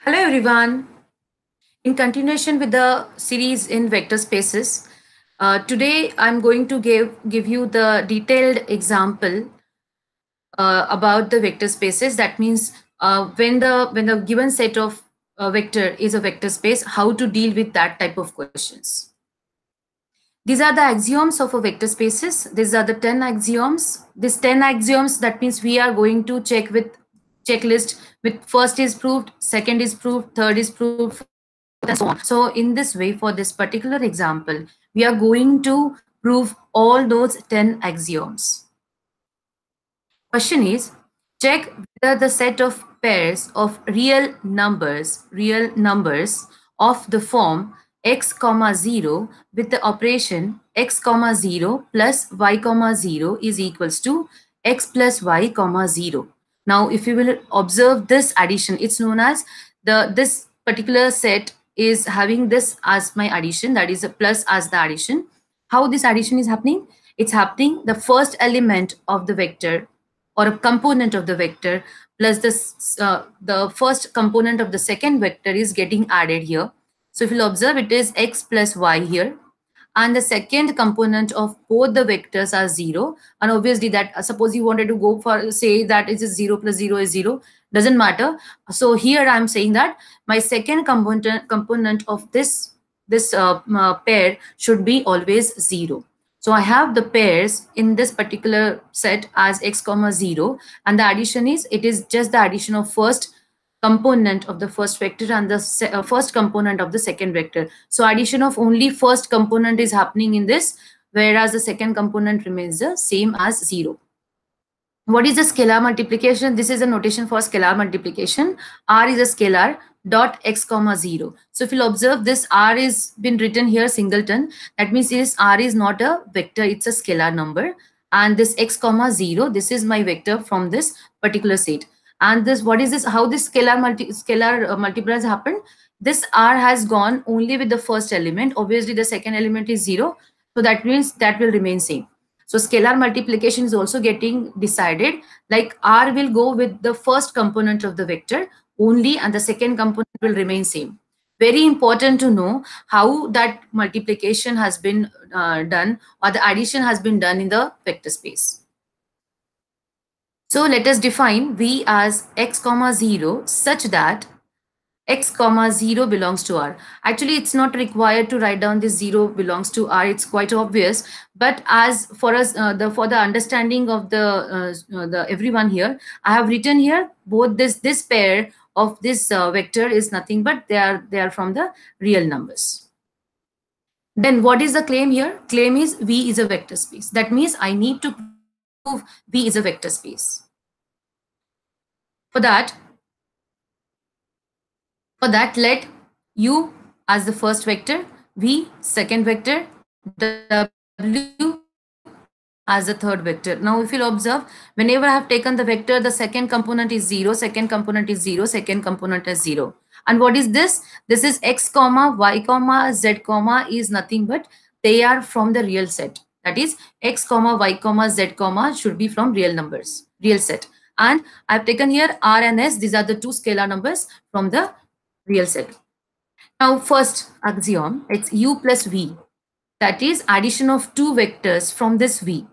Hello everyone. In continuation with the series in vector spaces, today I'm going to give you the detailed example about the vector spaces. That means when the given set of vector is a vector space, how to deal with that type of questions. These are the axioms of a vector spaces. These are the 10 axioms. These 10 axioms, that means we are going to check with checklist with first is proved, second is proved, third is proved, fourth and so on. So in this way, for this particular example, we are going to prove all those 10 axioms. Question is, check whether the set of pairs of real numbers of the form x comma 0 with the operation x comma 0 plus y comma 0 is equals to x plus y comma 0. Now, if you will observe this addition, it's known as this particular set is having this as my addition, that is a plus as the addition. How this addition is happening? It's happening the first element of the vector or a component of the vector plus the first component of the second vector is getting added here. So if you'll observe, it is x plus y here, and the second component of both the vectors are 0. And obviously that suppose you wanted to go for say that it is 0 plus 0 is 0, doesn't matter. So here I'm saying that my second component of this pair should be always 0. So I have the pairs in this particular set as x comma 0, and the addition is, it is just the addition of first component of the first vector and the first component of the second vector. So addition of only first component is happening in this, whereas the second component remains the same as 0. What is the scalar multiplication? This is a notation for scalar multiplication. R is a scalar dot x comma 0. So if you'll observe, this R is been written here singleton. That means this R is not a vector, it's a scalar number. And this x comma 0, this is my vector from this particular set. And this, what is this? How this scalar multipliers happen? This R has gone only with the first element. Obviously, the second element is 0. So that means that will remain same. So scalar multiplication is also getting decided, like R will go with the first component of the vector only and the second component will remain same. Very important to know how that multiplication has been done or the addition has been done in the vector space. So let us define V as x comma 0 such that x comma 0 belongs to R. Actually, it's not required to write down this 0 belongs to R. It's quite obvious. But as for us, for the understanding of the everyone here, I have written here both this pair of this vector is nothing but they are from the real numbers. Then what is the claim here? Claim is V is a vector space. That means I need to prove V is a vector space. For that, let U as the first vector, V second vector, W as the third vector. Now, if you'll observe, whenever I have taken the vector, the second component is 0, second component is 0, second component is 0. And what is this? This is x comma, y comma, z comma is nothing but they are from the real set. That is x comma, y comma, z comma should be from real numbers, real set. And I've taken here R and S. These are the two scalar numbers from the real set. Now, first axiom, it's U plus V. That is addition of two vectors from this V.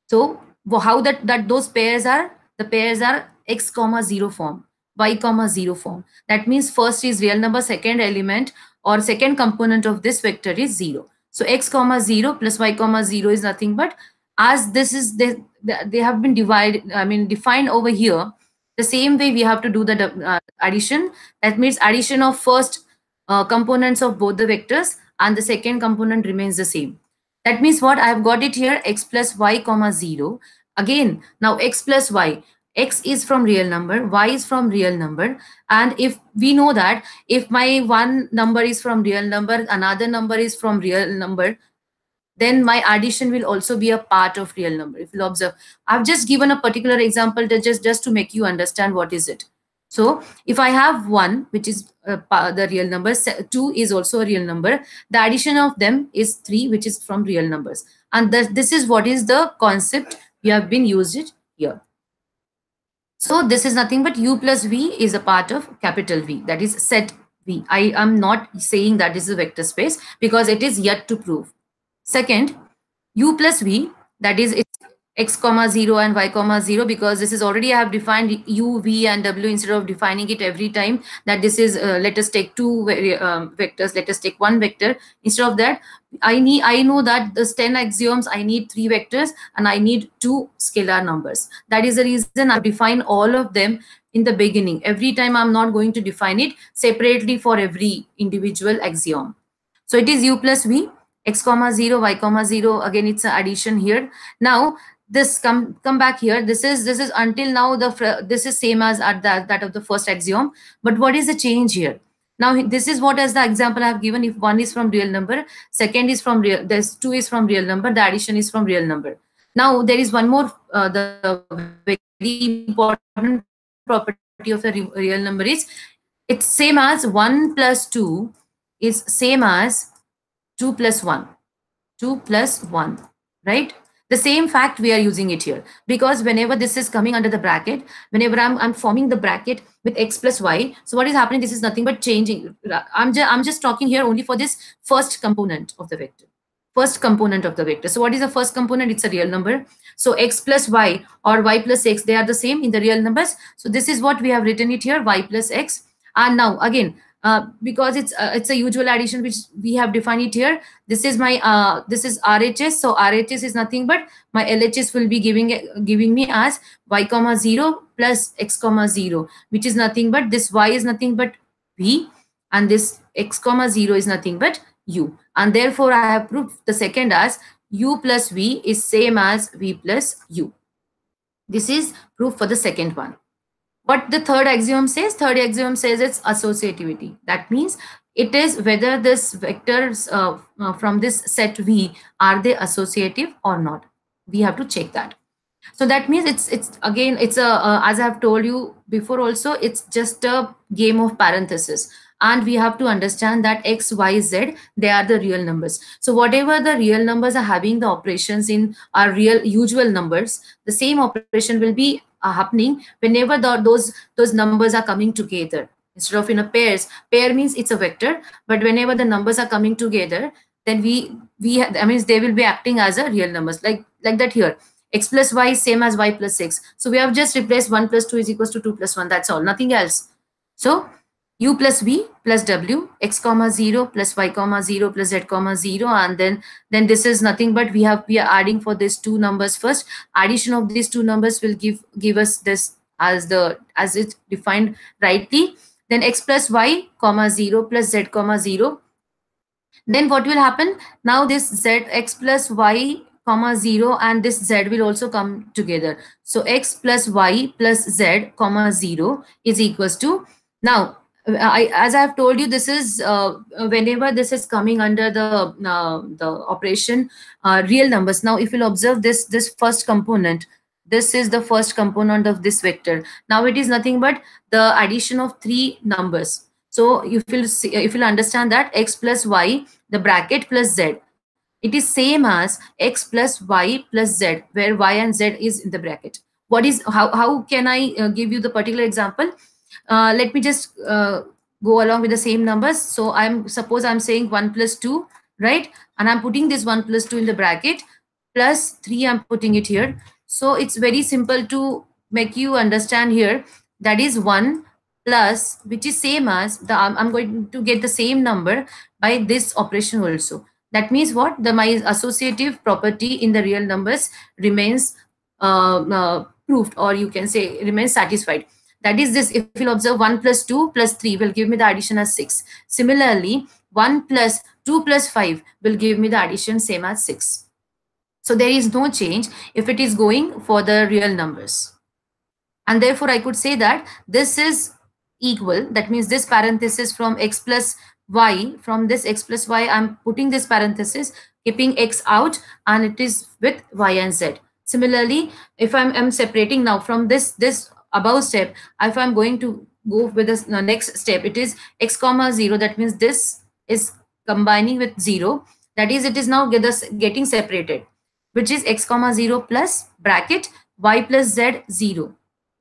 So how that those pairs are? The pairs are x comma 0 form, y comma 0 form. That means first is real number, second element or second component of this vector is 0. So x comma 0 plus y comma 0 is nothing but, as this is they have been defined over here. The same way we have to do the addition. That means addition of first components of both the vectors and the second component remains the same. That means what? I have got it here, x plus y comma 0. Again, now x plus y. X is from real number, y is from real number. And if we know that if my one number is from real number, another number is from real number, then my addition will also be a part of real number. If you observe, I've just given a particular example to just to make you understand what is it. So if I have 1, which is the real number, 2 is also a real number, the addition of them is 3, which is from real numbers. And this is what is the concept we have been used it here. So this is nothing but u plus v is a part of capital V, that is set V. I am not saying that this is a vector space because it is yet to prove. Second, u plus v, that is it's x comma 0 and y comma 0, because this is already I have defined u, v and w instead of defining it every time that this is let us take two vectors, let us take one vector. Instead of that, I know that this 10 axioms I need 3 vectors and I need 2 scalar numbers. That is the reason I define all of them in the beginning. Every time I'm not going to define it separately for every individual axiom. So it is u plus v, x comma 0, y comma 0. Again, it's an addition here. Now this come back here. This is until now this is same as at that of the first axiom. But what is the change here? Now this is what as the example I have given. If one is from real number, second is from real, there's two is from real number, the addition is from real number. Now there is one more the very important property of the real number is it's same as 1 plus 2 is same as 2 plus 1. 2 plus 1, right? The same fact we are using it here, because whenever this is coming under the bracket, whenever I'm forming the bracket with x plus y, so what is happening? This is nothing but changing. I'm just talking here only for this first component of the vector. First component of the vector. So what is the first component? It's a real number. So x plus y or y plus x, they are the same in the real numbers. So this is what we have written it here, y plus x. And now again, because it's a usual addition which we have defined it here. This is my this is RHS. So RHS is nothing but my LHS will be giving me as y comma 0 plus x comma 0, which is nothing but this y is nothing but v, and this x comma 0 is nothing but u. And therefore I have proved the second as u plus v is same as v plus u. This is proof for the second one. What the third axiom says? Third axiom says it's associativity. That means it is whether this vectors from this set V, are they associative or not. We have to check that. So that means it's again, it's a as I have told you before also, it's just a game of parenthesis. And we have to understand that x, y, z, they are the real numbers. So whatever the real numbers are having the operations in our real usual numbers, the same operation will be happening whenever those numbers are coming together. Instead of in a pair means it's a vector, but whenever the numbers are coming together, then that means they will be acting as a real numbers, like that here. X plus y is same as y plus 6. So we have just replaced 1 plus 2 is equals to 2 plus 1. That's all, nothing else. So u plus v plus w, x comma 0 plus y comma 0 plus z comma 0, and then this is nothing but we are adding for these two numbers first. Addition of these two numbers will give us this as it's defined rightly. Then x plus y comma 0 plus z comma 0. Then what will happen? Now this z, x plus y comma 0 and this z will also come together. So x plus y plus z comma 0 is equals to, now as I have told you, this is whenever this is coming under the operation real numbers. Now if you'll observe this first component, this is the first component of this vector. Now it is nothing but the addition of three numbers. So if you'll understand that x plus y, the bracket plus z, it is same as x plus y plus z, where y and z is in the bracket. What is how can I give you the particular example? Let me just go along with the same numbers. So suppose I'm saying 1 plus 2, right? And I'm putting this 1 plus 2 in the bracket, plus 3 I'm putting it here. So it's very simple to make you understand here. That is 1 plus, which is same as the I'm going to get the same number by this operation also. That means what? My associative property in the real numbers remains proved, or you can say remains satisfied. That is this, if you'll observe 1 plus 2 plus 3 will give me the addition as 6. Similarly, 1 plus 2 plus 5 will give me the addition same as 6. So there is no change if it is going for the real numbers. And therefore, I could say that this is equal. That means this parenthesis from x plus y, from this x plus y, I'm putting this parenthesis, keeping x out, and it is with y and z. Similarly, if I'm separating now from this above step, if I'm going to go with this next step, it is x comma 0. That means this is combining with 0. That is, it is now getting separated, which is x comma 0 plus bracket y plus z 0.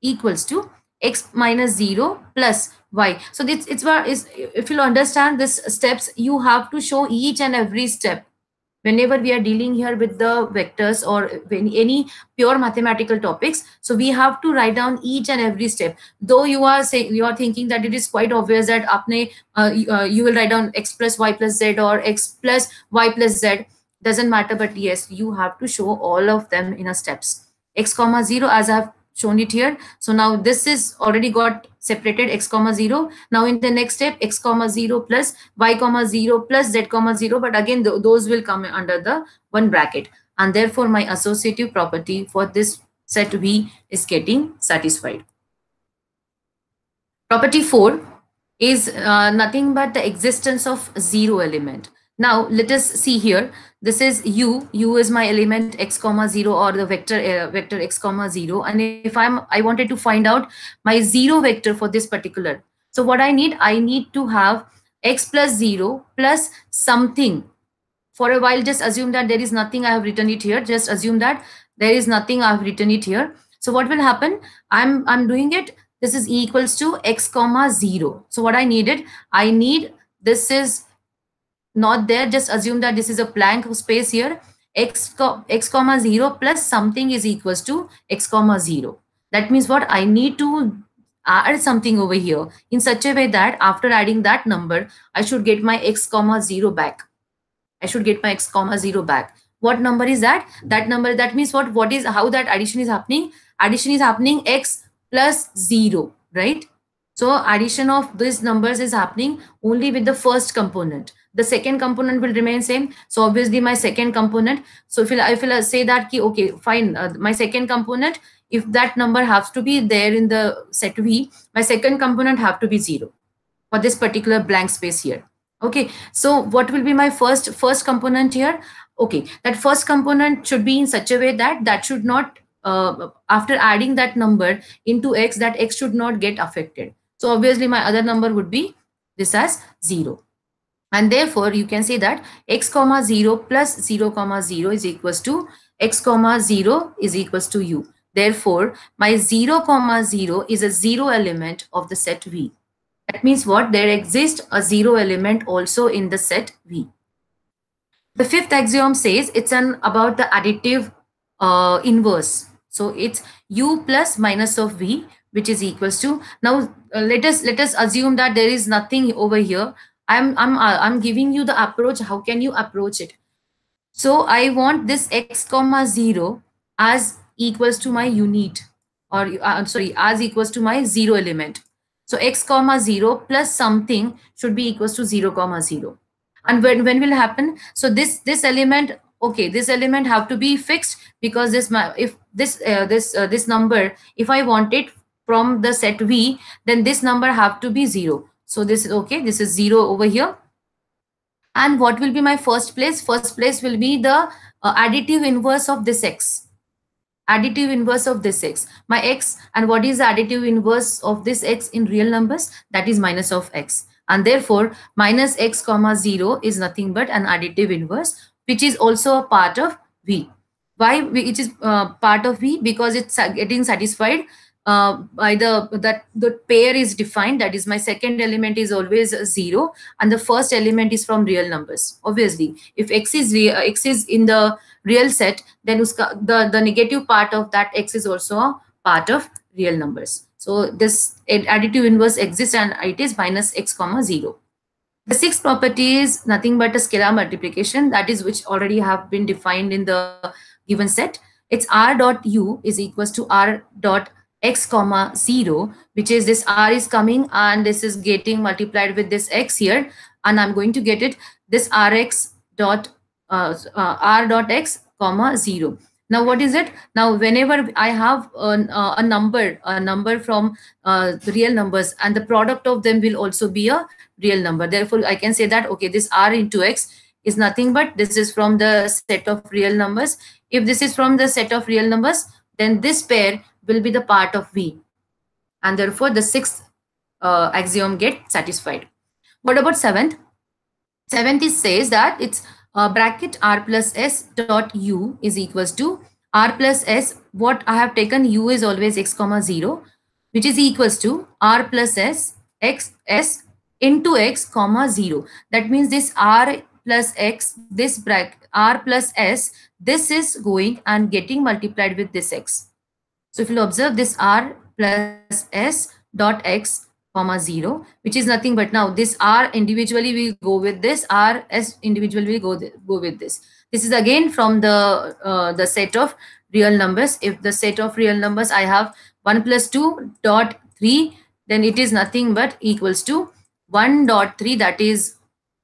equals to x minus 0 plus y. So it's where is, if you understand this steps, you have to show each and every step whenever we are dealing here with the vectors or when any pure mathematical topics. So we have to write down each and every step. Though you are saying, you are thinking that it is quite obvious that apne you will write down x plus y plus z or x plus y plus z, doesn't matter, but yes, you have to show all of them in a steps. X comma 0, as I have shown it here. So now this is already got separated, x comma 0. Now in the next step, x comma 0 plus y comma 0 plus z comma 0, but again those will come under the one bracket, and therefore my associative property for this set V is getting satisfied. Property 4 is nothing but the existence of zero element. Now let us see here. This is u is my element x comma 0 or the vector x comma 0. And if I wanted to find out my zero vector for this particular, so what I need to have x plus 0 plus something. For a while, just assume that there is nothing, I have written it here. Just assume that there is nothing, I have written it here. So what will happen? I'm doing it. This is equals to x comma 0. So what I needed, I need, this is not there. Just assume that this is a blank space here. X comma 0 plus something is equals to x comma 0. That means what? I need to add something over here in such a way that after adding that number, I should get my x comma 0 back. I should get my x comma 0 back. What number is that? That number, that means what? What is, how that addition is happening? Addition is happening x plus 0, right? So addition of these numbers is happening only with the first component. The second component will remain same. So obviously my second component. So if I say that, okay, fine, my second component, if that number has to be there in the set V, my second component have to be 0 for this particular blank space here. Okay, so what will be my first component here? Okay, that first component should be in such a way that that should not, after adding that number into x, that x should not get affected. So obviously my other number would be this as 0. And therefore you can say that x comma 0 plus 0 comma 0 is equals to x comma 0 is equals to u. Therefore my 0 comma 0 is a zero element of the set V. That means what? There exists a zero element also in the set V. The fifth axiom says it's about the additive inverse. So it's u plus minus of V, which is equals to, now let us assume that there is nothing over here. I'm giving you the approach. How can you approach it? So I want this x comma 0 as equals to my unit, or sorry, as equals to my zero element. So x comma 0 plus something should be equals to 0 comma 0. And when will happen? So this element, okay, this element have to be fixed, because this, if this number, if I want it from the set V, then this number have to be 0. So this is okay, this is 0 over here. And what will be my first place? First place will be the additive inverse of this x. Additive inverse of this x, my x, and what is the additive inverse of this x in real numbers? That is minus of x, and therefore minus x comma 0 is nothing but an additive inverse, which is also a part of V. Why it is part of V? Because it's getting satisfied by the pair is defined, that is my second element is always 0 and the first element is from real numbers. Obviously if x is in the real set, then the negative part of that x is also a part of real numbers. So this additive inverse exists and it is minus x comma 0. The sixth property is nothing but a scalar multiplication, that is which already have been defined in the given set. It's r dot u is equals to r dot x comma 0, which is this r is coming and this is getting multiplied with this x here, and I'm going to get it this rx dot r dot x comma 0. Now what is it? Now whenever I have a number from the real numbers, and the product of them will also be a real number, therefore I can say that okay, this r into x is nothing but this is from the set of real numbers. If this is from the set of real numbers, then this pair will be the part of V, and therefore the sixth axiom get satisfied. What about seventh? Seventh says that it's bracket r plus s dot u is equals to r plus s, what I have taken, u is always x comma 0, which is equals to r plus s x s into x comma 0. That means this r plus x, this bracket r plus s, this is going and getting multiplied with this x. So if you observe this r plus s dot x comma 0, which is nothing but now this r individually will go with this, r s individually will go with this. This is again from the set of real numbers. If the set of real numbers I have 1 plus 2 dot 3, then it is nothing but equals to 1 dot 3, that is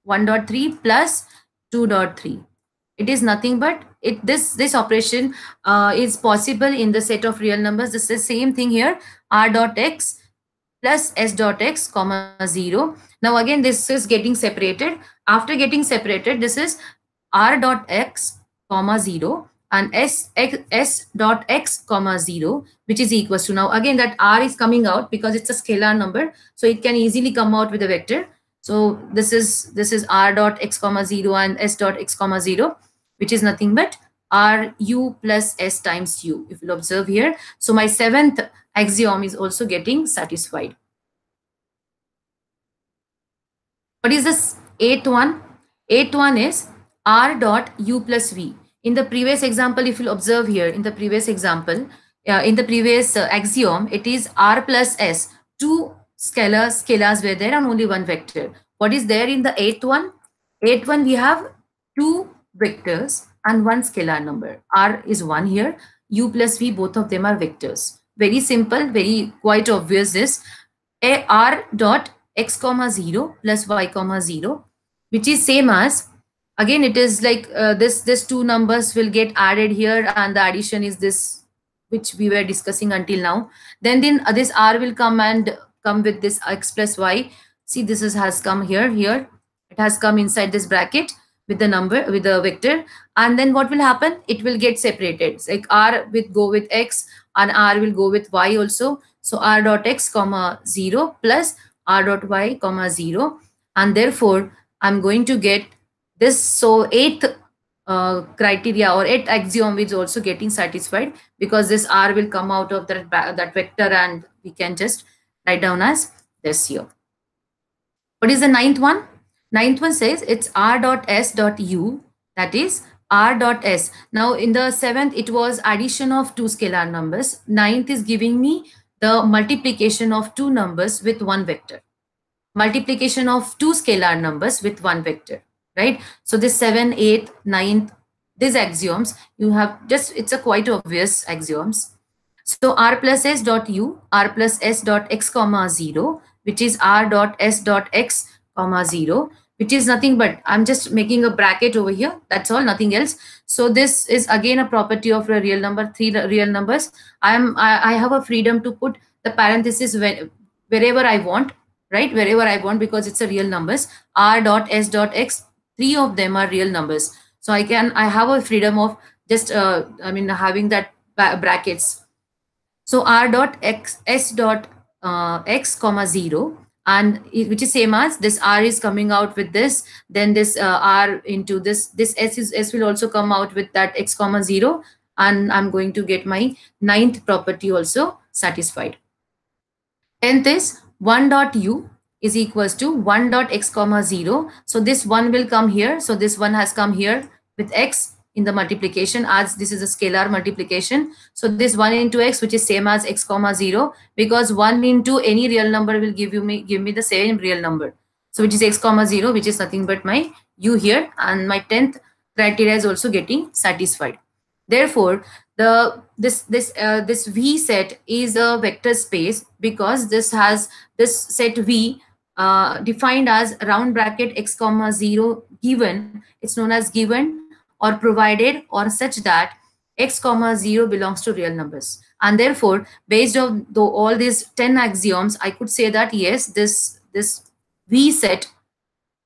1 dot 3 plus 2 dot 3. It is nothing but this operation is possible in the set of real numbers. This is the same thing here, r dot x plus s dot x comma 0. Now again this is getting separated. After getting separated, this is r dot x comma 0 and s dot x comma 0, which is equals to, now again that r is coming out because it's a scalar number, so it can easily come out with a vector. So this is r dot x comma 0 and s dot x comma 0, which is nothing but r u plus s times u, if you'll observe here. So my seventh axiom is also getting satisfied. What is this eighth one? Eighth one is r dot u plus v. In the previous example, if you'll observe here, in the previous example, in the previous axiom, it is r plus s. Two scalars were there and only one vector. What is there in the eighth one? Eighth one, we have two vectors and one scalar number. R is 1 here. U plus V, both of them are vectors. Very simple, very quite obvious this. R dot x comma 0 plus y comma 0, which is same as, again it is like this two numbers will get added here and the addition is this which we were discussing until now. Then this r will come and come with this x plus y. See, this has come here, it has come inside this bracket with the number, with the vector, and then what will happen, it will get separated. It's like r will go with x and r will go with y also. So r dot x comma 0 plus r dot y comma 0, and therefore I'm going to get this. So eighth criteria or eighth axiom is also getting satisfied because this r will come out of that vector and we can just write down as this here. What is the ninth one? Ninth one says it's r dot s dot u, that is r dot s. Now in the seventh, it was addition of two scalar numbers. Ninth is giving me the multiplication of two numbers with one vector. Multiplication of two scalar numbers with one vector, right? So this 7, 8, 9th, these axioms, you have just, it's a quite obvious axioms. So r plus s dot u, r plus s dot x comma 0, which is r dot s dot x comma 0, which is nothing but, I'm just making a bracket over here, that's all, nothing else. So this is again a property of a real number, three real numbers. I have a freedom to put the parenthesis wherever I want, right? Wherever I want, because it's a real numbers. R dot s dot x, three of them are real numbers. So I have a freedom of just, having that brackets. So r dot x s dot x comma 0, and which is same as this r is coming out with this, then this r into this s will also come out with that x comma 0, and I'm going to get my ninth property also satisfied. 10th is 1 dot u is equals to 1 dot x comma 0. So this 1 will come here. So this 1 has come here with x in the multiplication, as this is a scalar multiplication. So this 1 into x, which is same as x comma 0, because 1 into any real number will give me the same real number. So which is x comma 0, which is nothing but my u here, and my 10th criteria is also getting satisfied. Therefore, this V set is a vector space because this has this set V defined as round bracket x comma 0 given. It's known as given or provided or such that x comma 0 belongs to real numbers. And therefore, based on all these 10 axioms, I could say that yes, this V set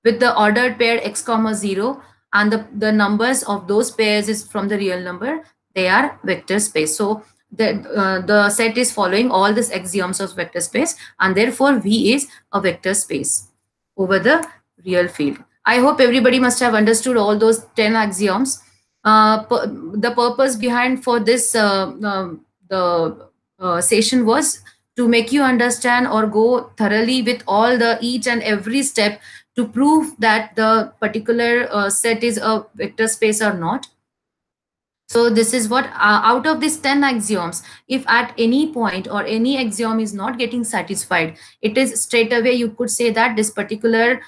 with the ordered pair x comma 0 and the numbers of those pairs is from the real number, they are vector space. So the set is following all these axioms of vector space, and therefore V is a vector space over the real field. I hope everybody must have understood all those 10 axioms. The purpose behind for this the session was to make you understand or go thoroughly with all the each and every step to prove that the particular set is a vector space or not. So this is what out of these 10 axioms, if at any point or any axiom is not getting satisfied, it is straight away you could say that this particular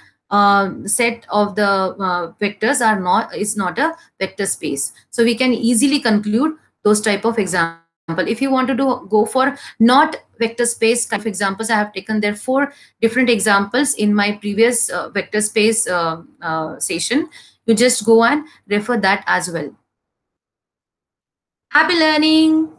set of the vectors are not is not a vector space. So we can easily conclude those type of example. If you want to go for not vector space kind of examples, I have taken there 4 different examples in my previous vector space session. You just go and refer that as well. Happy learning!